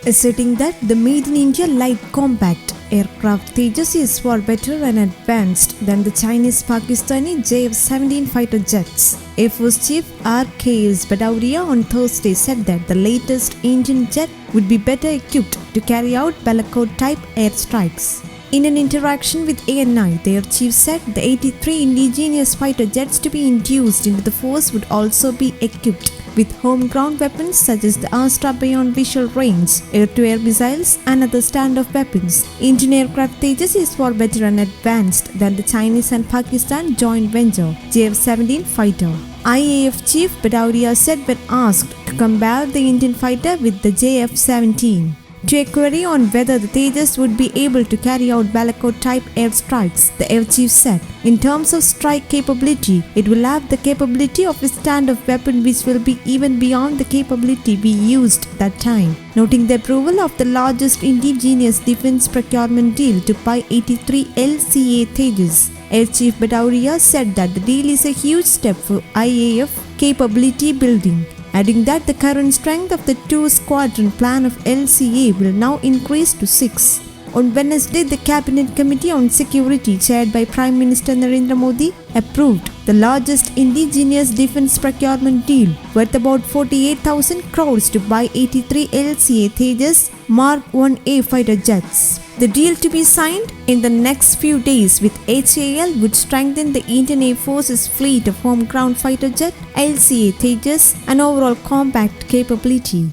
asserting that the Made in India light compact aircraft Tejas is far better and advanced than the Chinese-Pakistani JF-17 fighter jets. Air Force Chief R.K.S. Bhadauria on Thursday said that the latest Indian jet would be better equipped to carry out Balakot-type airstrikes. In an interaction with ANI, their chief said the 83 indigenous fighter jets to be induced into the force would also be equipped with home-ground weapons such as the Astra beyond visual range, air-to-air missiles and other standoff weapons. Indian aircraft Tejas is far better and advanced than the Chinese and Pakistan joint venture JF-17 fighter. IAF Chief Bhadauria said when asked to compare the Indian fighter with the JF-17. To a query on whether the Tejas would be able to carry out Balakot-type airstrikes, the Air Chief said, in terms of strike capability, it will have the capability of a standoff weapon which will be even beyond the capability we used that time. Noting the approval of the largest indigenous defense procurement deal to buy 83 LCA Tejas, Air Chief Bhadauria said that the deal is a huge step for IAF capability building, adding that the current strength of the 2-squadron plan of LCA will now increase to 6. On Wednesday, the Cabinet Committee on Security, chaired by Prime Minister Narendra Modi, approved the largest indigenous defense procurement deal worth about 48,000 crores to buy 83 LCA Tejas Mark 1A fighter jets. The deal to be signed in the next few days with HAL would strengthen the Indian Air Force's fleet of home-ground fighter jet, LCA Tejas, and overall combat capability.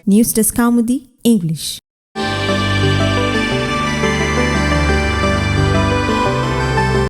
News Desk Kaumudy, English.